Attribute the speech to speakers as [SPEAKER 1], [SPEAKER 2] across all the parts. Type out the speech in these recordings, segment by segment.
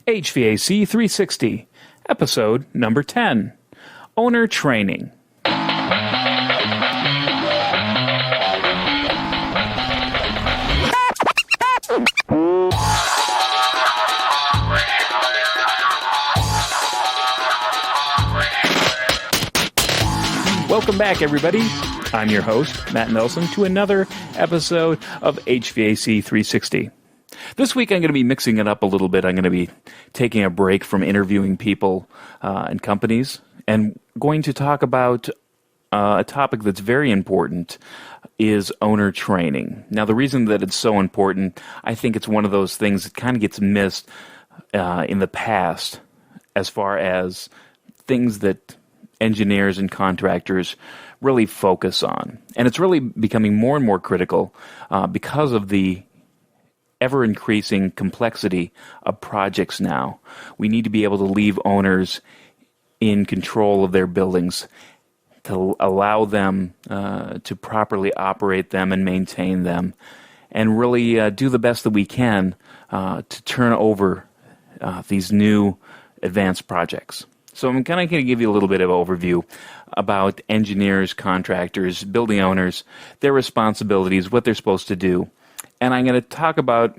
[SPEAKER 1] HVAC 360, episode number 10, Owner Training. Welcome back, everybody. I'm your host, Matt Nelson, to another episode of HVAC 360. This week, I'm going to be mixing it up a little bit. I'm going to be taking a break from interviewing people and companies and going to talk about a topic that's very important is owner training. Now, the reason that it's so important, I think it's one of those things that kind of gets missed in the past as far as things that engineers and contractors really focus on. And it's really becoming more and more critical because of the ever-increasing complexity of projects now. We need to be able to leave owners in control of their buildings to allow them to properly operate them and maintain them and really do the best that we can to turn over these new advanced projects. So I'm kind of going to give you a little bit of overview about engineers, contractors, building owners, their responsibilities, what they're supposed to do. And I'm going to talk about,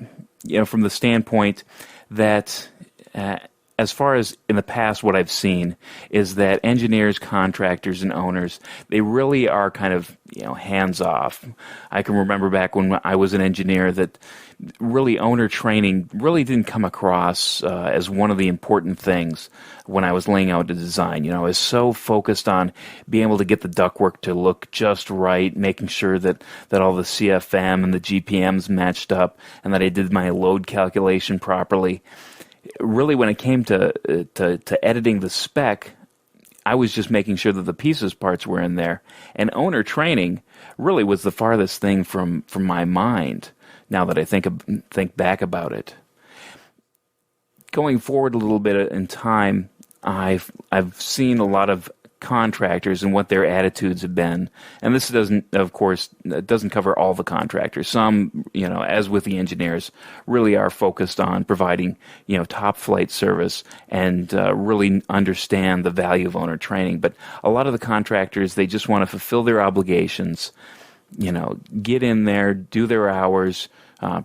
[SPEAKER 1] from the standpoint that as far as in the past what I've seen is that engineers, contractors, and owners, they really are kind of, hands-off. I can remember back when I was an engineer that really owner training really didn't come across as one of the important things when I was laying out the design. I was so focused on being able to get the ductwork to look just right, making sure that all the CFM and the GPMs matched up and that I did my load calculation properly. Really, when it came to editing the spec, I was just making sure that the pieces parts were in there. And owner training really was the farthest thing from my mind now that I think back about it. Going forward a little bit in time, I've seen a lot of contractors and what their attitudes have been. And this doesn't cover all the contractors. Some, as with the engineers, really are focused on providing, top flight service and really understand the value of owner training. But a lot of the contractors, they just want to fulfill their obligations, get in there, do their hours,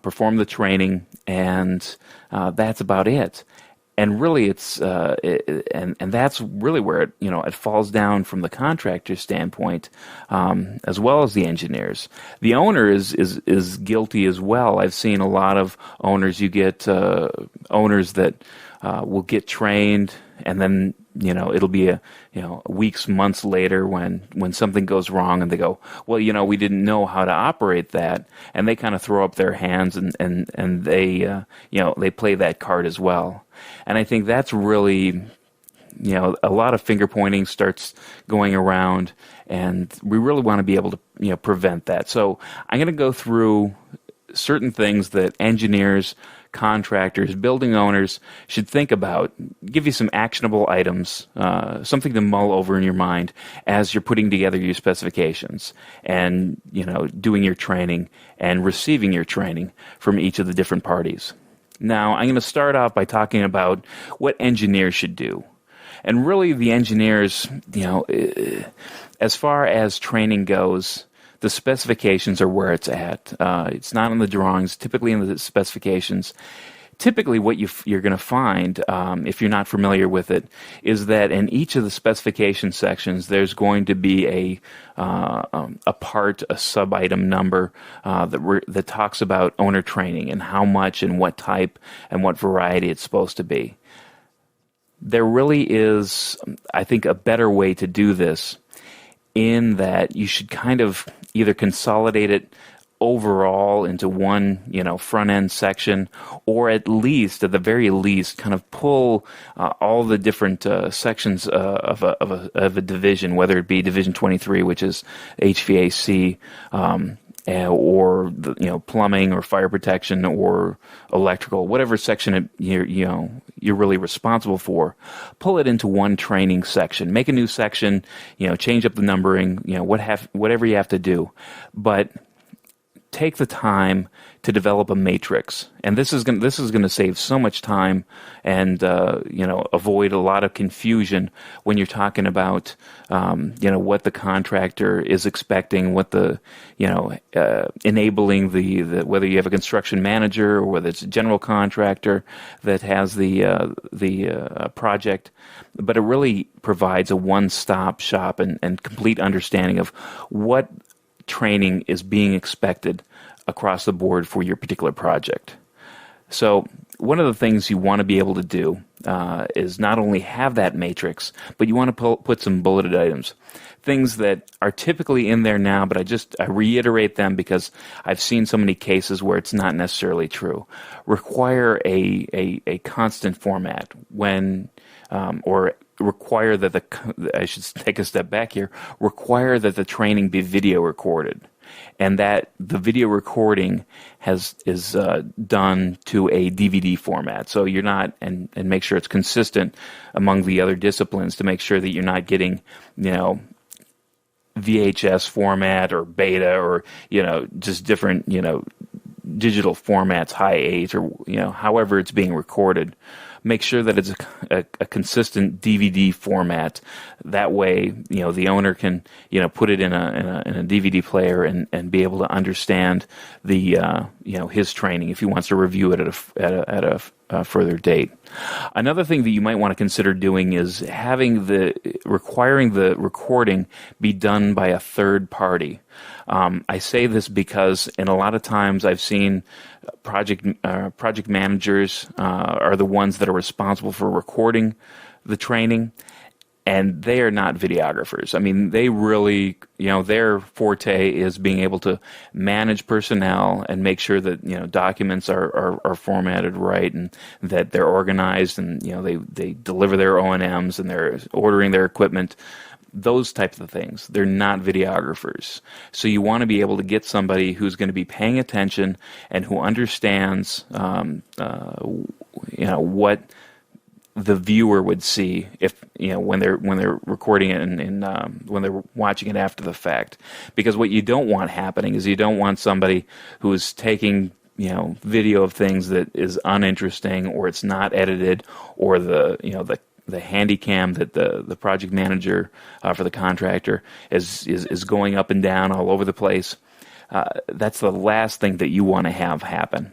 [SPEAKER 1] perform the training, and that's about it. And really, it's and that's really where it falls down from the contractor standpoint, as well as the engineers. The owner is guilty as well. I've seen a lot of owners. You get owners that will get trained, and then it'll be weeks, months later when something goes wrong, and they go, well, we didn't know how to operate that, and they kind of throw up their hands and they they play that card as well. And I think that's really, a lot of finger pointing starts going around, and we really want to be able to, prevent that. So I'm going to go through certain things that engineers, contractors, building owners should think about, give you some actionable items, something to mull over in your mind as you're putting together your specifications and, doing your training and receiving your training from each of the different parties. Now, I'm going to start off by talking about what engineers should do. And really, the engineers, as far as training goes, the specifications are where it's at. It's not in the drawings, typically in the specifications. Typically, what you're going to find, if you're not familiar with it, is that in each of the specification sections, there's going to be a part, a sub-item number that talks about owner training and how much and what type and what variety it's supposed to be. There really is, I think, a better way to do this in that you should kind of either consolidate it overall into one, front-end section, or at the very least, kind of pull all the different sections of a division, whether it be Division 23, which is HVAC, or plumbing or fire protection or electrical, whatever section you're really responsible for. Pull it into one training section. Make a new section. Change up the numbering. Whatever you have to do, but take the time to develop a matrix, and this is going to save so much time and avoid a lot of confusion when you're talking about what the contractor is expecting, what the enabling the whether you have a construction manager or whether it's a general contractor that has the project, but it really provides a one-stop shop and complete understanding of what training is being expected across the board for your particular project. So one of the things you want to be able to do is not only have that matrix, but you want to put some bulleted items, things that are typically in there now, but I reiterate them because I've seen so many cases where it's not necessarily true. Require a constant format when or require that I should take a step back here, require that the training be video recorded, and that the video recording is done to a DVD format. So you're not, and make sure it's consistent among the other disciplines to make sure that you're not getting, VHS format or beta or, just different, digital formats, high 8 or, however it's being recorded. Make sure that it's a consistent DVD format. That way, the owner can, put it in a DVD player and be able to understand the, his training if he wants to review it at a further date. Another thing that you might want to consider doing is requiring the recording be done by a third party. I say this because in a lot of times I've seen project managers are the ones that are responsible for recording the training, and they are not videographers. I mean, they really, their forte is being able to manage personnel and make sure that, documents are formatted right and that they're organized and, they deliver their O&Ms and they're ordering their equipment. Those types of things. They're not videographers. So you want to be able to get somebody who's going to be paying attention and who understands, what the viewer would see if when they're recording it and when they're watching it after the fact. Because what you don't want happening is you don't want somebody who is taking video of things that is uninteresting or it's not edited or the handy cam that the project manager for the contractor is going up and down all over the place. That's the last thing that you want to have happen.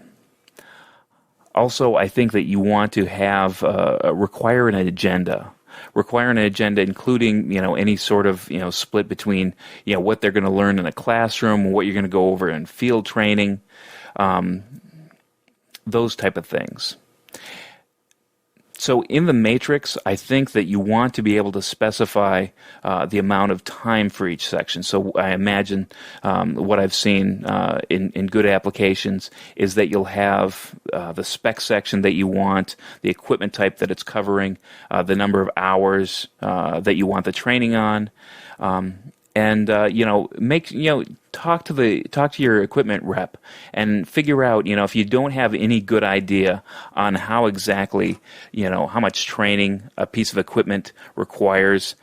[SPEAKER 1] Also, I think that you want to have require an agenda. Require an agenda including any sort of split between what they're going to learn in a classroom, what you're going to go over in field training, those type of things. So in the matrix, I think that you want to be able to specify the amount of time for each section. So I imagine what I've seen in good applications is that you'll have the spec section that you want, the equipment type that it's covering, the number of hours that you want the training on, and talk to your equipment rep and figure out if you don't have any good idea on how exactly how much training a piece of equipment requires,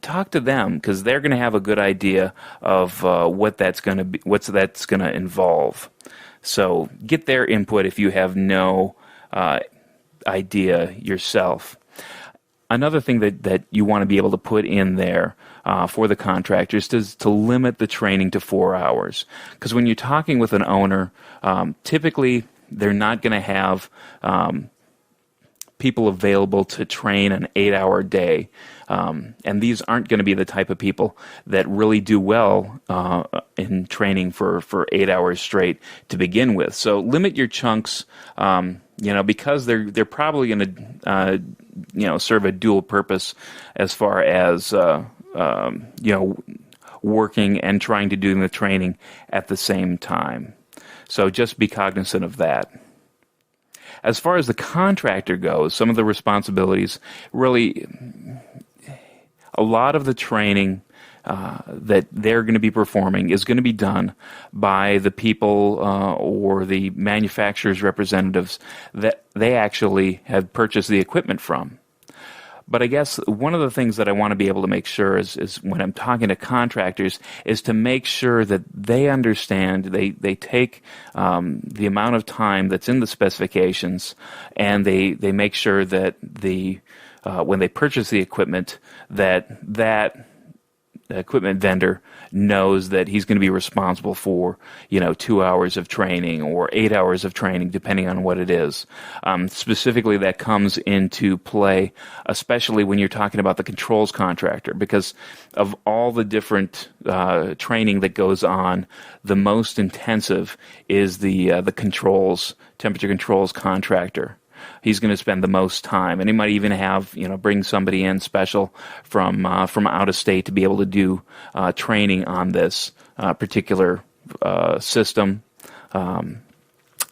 [SPEAKER 1] talk to them because they're going to have a good idea of what that's going to involve. So get their input if you have no idea yourself. Another thing that you want to be able to put in there for the contractors is to limit the training to 4 hours. Because when you're talking with an owner, typically they're not going to have people available to train an 8-hour day. And these aren't going to be the type of people that really do well in training for 8 hours straight to begin with. So limit your chunks, because they're probably going to serve a dual purpose as far as working and trying to do the training at the same time. So just be cognizant of that. As far as the contractor goes, some of the responsibilities, really, a lot of the training that they're going to be performing is going to be done by the people or the manufacturer's representatives that they actually have purchased the equipment from. But I guess one of the things that I want to be able to make sure is when I'm talking to contractors is to make sure that they understand, they take the amount of time that's in the specifications, and they make sure that when they purchase the equipment, that equipment vendor knows that he's going to be responsible for 2 hours of training or 8 hours of training, depending on what it is. Specifically, that comes into play, especially when you're talking about the controls contractor, because of all the different training that goes on, the most intensive is the controls, temperature controls contractor. He's going to spend the most time, and he might even have bring somebody in special from out of state to be able to do training on this particular system. And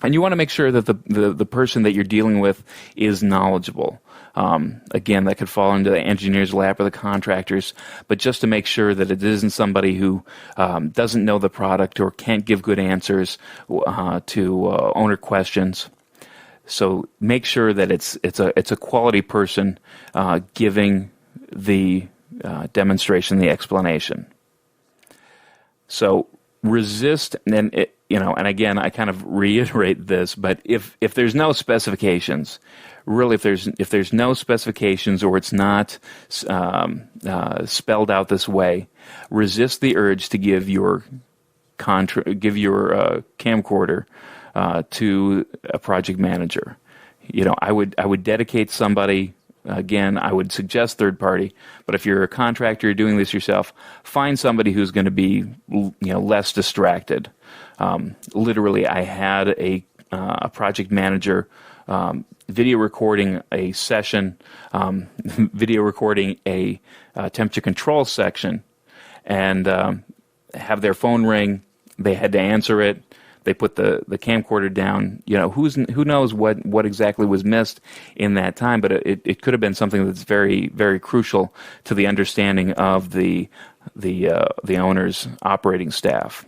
[SPEAKER 1] you want to make sure that the person that you're dealing with is knowledgeable. Again, that could fall into the engineer's lap or the contractors, but just to make sure that it isn't somebody who doesn't know the product or can't give good answers to owner questions. So make sure that it's a quality person giving the demonstration, the explanation. So resist, and and again, I kind of reiterate this, but if there's no specifications, really, if there's no specifications or it's not spelled out this way, resist the urge to give your camcorder to a project manager. I would dedicate somebody. Again, I would suggest third party, but if you're a contractor, you're doing this yourself, find somebody who's going to be less distracted. Literally, I had a project manager video recording a session, video recording a temperature control section, and have their phone ring. They had to answer it. They put the camcorder down. Who knows what exactly was missed in that time, but it could have been something that's very, very crucial to the understanding of the owner's operating staff.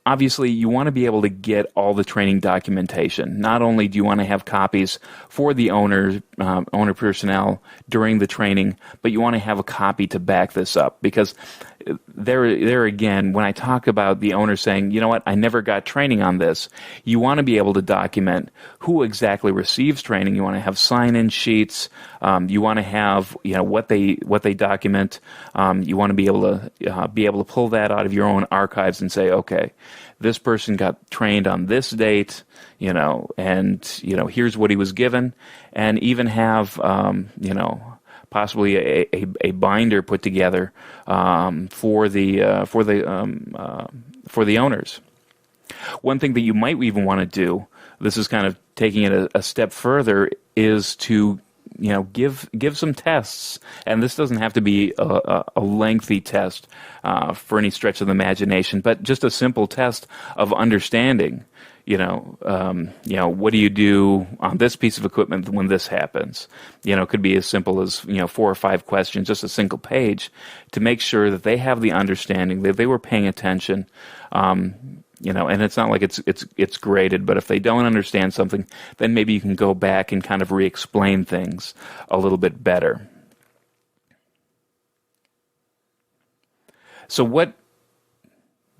[SPEAKER 1] Obviously, you want to be able to get all the training documentation. Not only do you want to have copies for the owner personnel during the training, but you want to have a copy to back this up, because there again, when I talk about the owner saying, you know what, I never got training on this, you want to be able to document who exactly receives training. You want to have sign-in sheets. You want to have what they document. You want to be able to pull that out of your own archives and say, okay, this person got trained on this date, and here's what he was given, and even have possibly a binder put together for the owners. One thing that you might even want to do, this is kind of taking it a step further, is to give some tests, and this doesn't have to be a lengthy test for any stretch of the imagination, but just a simple test of understanding. What do you do on this piece of equipment when this happens? It could be as simple as 4 or 5 questions, just a single page, to make sure that they have the understanding, that they were paying attention. And it's not like it's graded, but if they don't understand something, then maybe you can go back and kind of re-explain things a little bit better. So what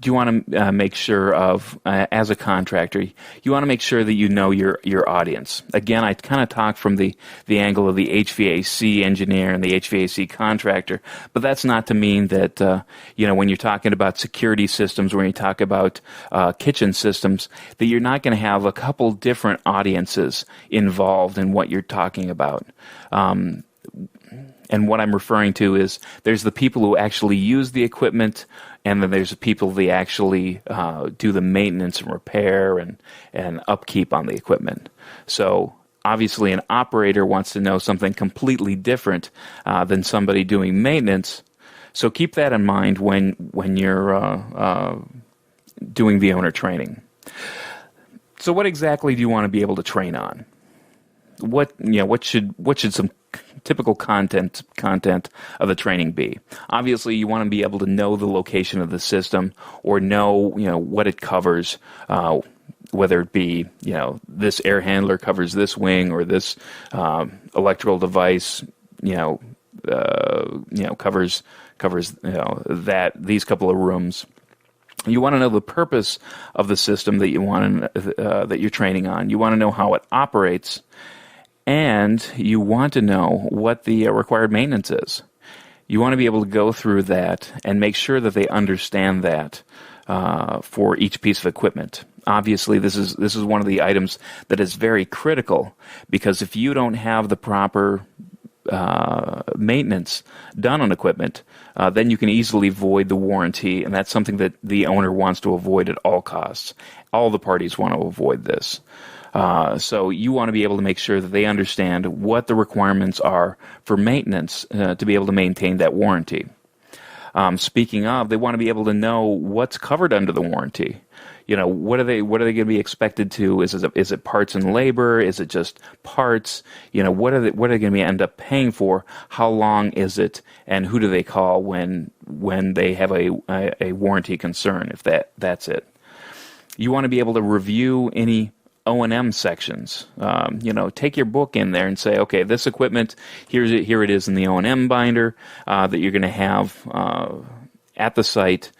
[SPEAKER 1] do you want to make sure of as a contractor? You want to make sure that you know your audience. Again, I kind of talk from the angle of the HVAC engineer and the HVAC contractor, but that's not to mean that when you're talking about security systems, when you talk about kitchen systems, that you're not going to have a couple different audiences involved in what you're talking about. And what I'm referring to is there's the people who actually use the equipment, and then there's the people that actually do the maintenance and repair and upkeep on the equipment. So obviously an operator wants to know something completely different than somebody doing maintenance. So keep that in mind when you're doing the owner training. So what exactly do you want to be able to train on? What should some typical content of the training be? Obviously, you want to be able to know the location of the system, or know what it covers, whether it be, this air handler covers this wing, or this electrical device, covers that these couple of rooms. You want to know the purpose of the system that that you're training on. You want to know how it operates, and you want to know what the required maintenance is. You want to be able to go through that and make sure that they understand that for each piece of equipment. Obviously, this is one of the items that is very critical, because if you don't have the proper maintenance done on equipment, then you can easily void the warranty, and that's something that the owner wants to avoid at all costs. All the parties want to avoid this. So you want to be able to make sure that they understand what the requirements are for maintenance to be able to maintain that warranty. Speaking of, they want to be able to know what's covered under the warranty. What are they going to be expected to? Is it parts and labor? Is it just parts? What are they going to end up paying for? How long is it? And who do they call when they have a warranty concern? If that's it, you want to be able to review any O&M sections. Take your book in there and say, okay, this equipment, here it is in the O&M binder that you're going to have at the site,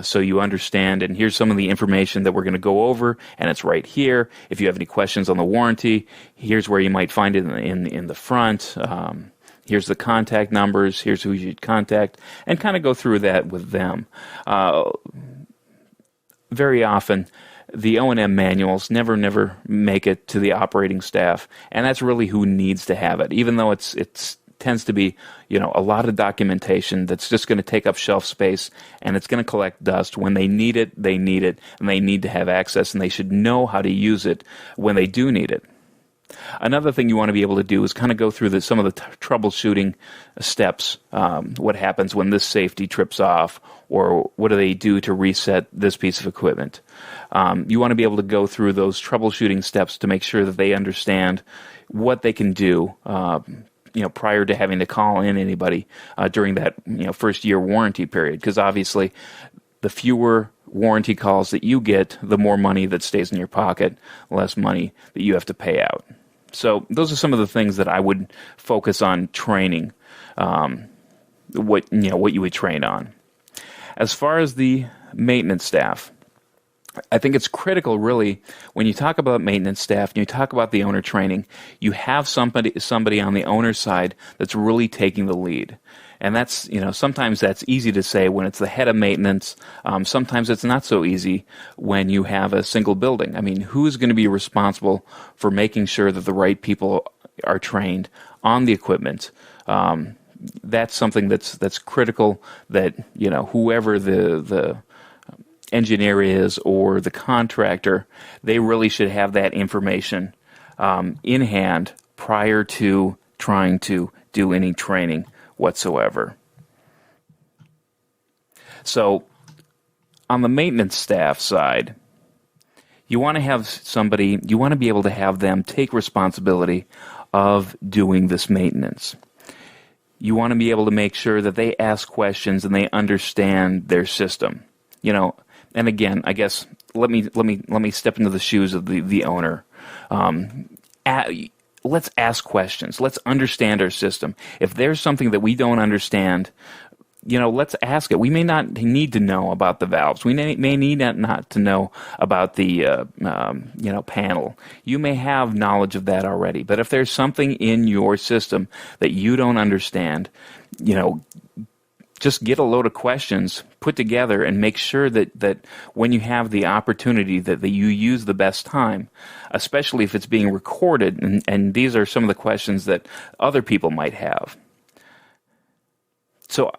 [SPEAKER 1] so you understand, and here's some of the information that we're going to go over, and it's right here. If you have any questions on the warranty, here's where you might find it in the front. Here's the contact numbers, here's who you should contact, and kind of go through that with them. Very often, the O&M manuals never make it to the operating staff, and that's really who needs to have it. Even though it tends to be, a lot of documentation that's just going to take up shelf space, and it's going to collect dust. When they need it, and they need to have access, and they should know how to use it when they do need it. Another thing you want to be able to do is kind of go through some of the troubleshooting steps. What happens when this safety trips off, or what do they do to reset this piece of equipment? You want to be able to go through those troubleshooting steps to make sure that they understand what they can do prior to having to call in anybody during that first year warranty period. Because obviously, the fewer warranty calls that you get, the more money that stays in your pocket, less money that you have to pay out. So those are some of the things that I would focus on training, what you would train on. As far as the maintenance staff, I think it's critical, really, when you talk about maintenance staff and you talk about the owner training, you have somebody on the owner's side that's really taking the lead. And that's, sometimes that's easy to say when it's the head of maintenance. Sometimes it's not so easy when you have a single building. I mean, who's going to be responsible for making sure that the right people are trained on the equipment? That's something that's critical, that, whoever the engineer is or the contractor, they really should have that information in hand prior to trying to do any training whatsoever. So on the maintenance staff side, you want to have somebody, you want to be able to have them take responsibility of doing this maintenance. You want to be able to make sure that they ask questions and they understand their system. And again, I guess let me step into the shoes of the owner. Let's ask questions. Let's understand our system. If there's something that we don't understand, let's ask it. We may not need to know about the valves. We may need not to know about the panel. You may have knowledge of that already. But if there's something in your system that you don't understand, just get a load of questions put together and make sure that when you have the opportunity that you use the best time, especially if it's being recorded, and these are some of the questions that other people might have. So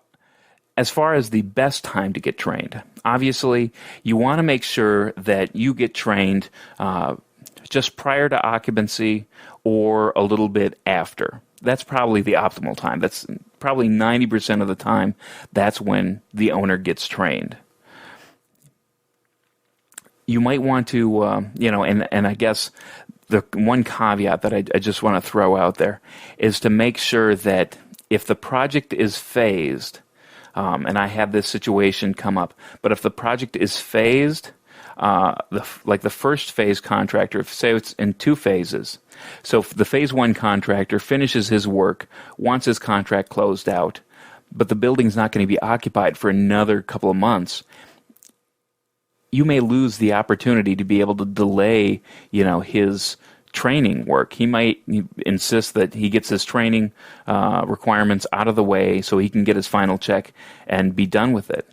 [SPEAKER 1] as far as the best time to get trained, obviously you want to make sure that you get trained just prior to occupancy or a little bit after. That's probably the optimal time. That's probably 90% of the time. That's when the owner gets trained. You might want to, and I guess the one caveat that I just want to throw out there is to make sure that if the project is phased, and I had this situation come up, but if the project is phased, the first phase contractor, say it's in 2 phases. So if the phase 1 contractor finishes his work, wants his contract closed out, but the building's not going to be occupied for another couple of months, you may lose the opportunity to be able to delay, his training work. He might insist that he gets his training requirements out of the way so he can get his final check and be done with it.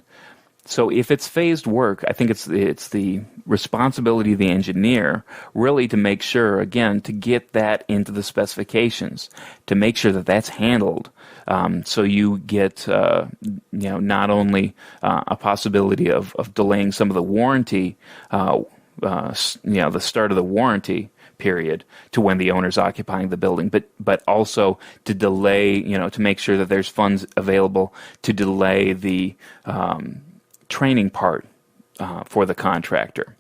[SPEAKER 1] So if it's phased work, I think it's the responsibility of the engineer really to make sure, again, to get that into the specifications, to make sure that that's handled, so you get not only a possibility of delaying some of the warranty, the start of the warranty period to when the owner's occupying the building, but also to delay, to make sure that there's funds available to delay the training part for the contractor.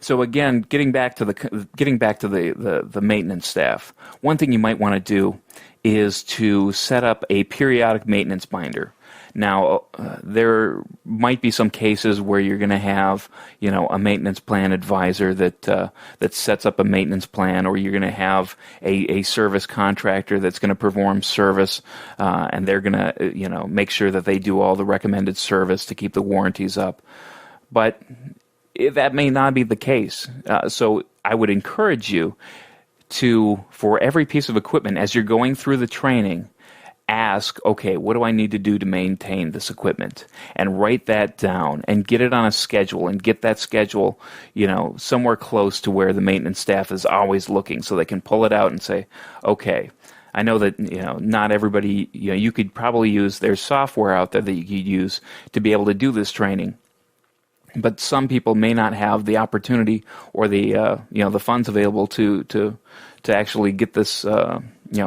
[SPEAKER 1] So again, getting back to the maintenance staff, one thing you might want to do is to set up a periodic maintenance binder. Now, there might be some cases where you're going to have, a maintenance plan advisor that sets up a maintenance plan, or you're going to have a service contractor that's going to perform service, and they're going to, make sure that they do all the recommended service to keep the warranties up. But that may not be the case. So I would encourage you to, for every piece of equipment, as you're going through the training, ask, okay, what do I need to do to maintain this equipment? And write that down and get it on a schedule, and get that schedule, somewhere close to where the maintenance staff is always looking, so they can pull it out and say, okay, I know that, not everybody, you could probably use, there's software out there that you could use to be able to do this training. But some people may not have the opportunity or the the funds available to actually get this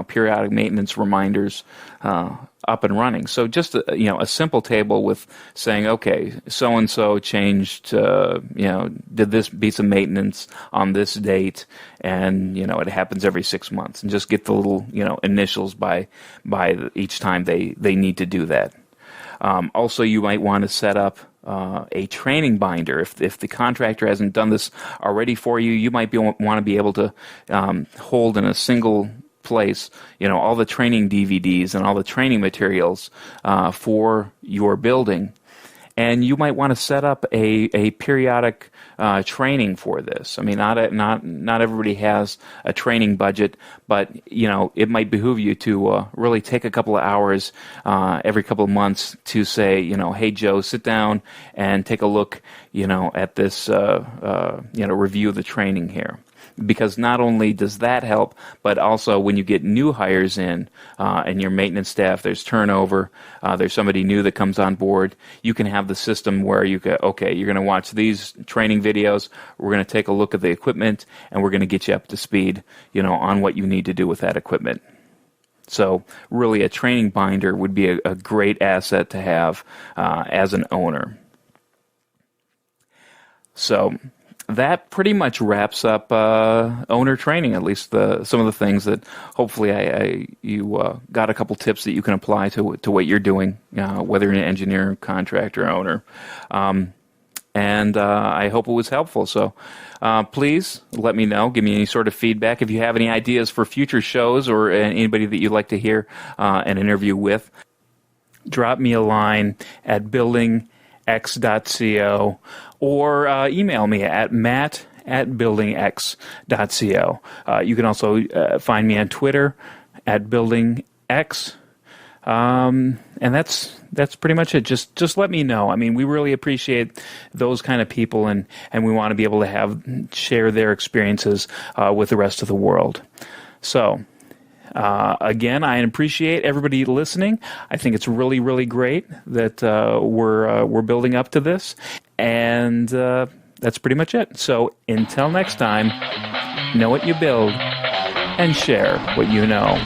[SPEAKER 1] periodic maintenance reminders up and running. So just a simple table with saying, okay, so and so changed, did this piece of maintenance on this date, and it happens every 6 months, and just get the little initials by each time they need to do that. Also, you might want to set up a training binder. If the contractor hasn't done this already for you, you might want to be able to hold in a single place, all the training DVDs and all the training materials for your building. And you might want to set up a periodic training for this. I mean, not everybody has a training budget, but it might behoove you to really take a couple of hours every couple of months to say, hey Joe, sit down and take a look, at this, review of the training here. Because not only does that help, but also when you get new hires in and your maintenance staff, there's turnover, there's somebody new that comes on board, you can have the system where you go, okay, you're going to watch these training videos, we're going to take a look at the equipment, and we're going to get you up to speed, on what you need to do with that equipment. So really a training binder would be a great asset to have as an owner. So that pretty much wraps up owner training, at least some of the things that hopefully you got a couple tips that you can apply to what you're doing, whether you're an engineer, contractor, owner. And I hope it was helpful. So please let me know. Give me any sort of feedback. If you have any ideas for future shows or anybody that you'd like to hear an interview with, drop me a line at buildingx.co or email me at matt@buildingx.co. You can also find me on Twitter at buildingx. And that's pretty much it. Just let me know. I mean, we really appreciate those kind of people, and we want to be able to share their experiences with the rest of the world. So, again, I appreciate everybody listening. I think it's really, really great that we're building up to this, and that's pretty much it. So until next time, know what you build and share what you know.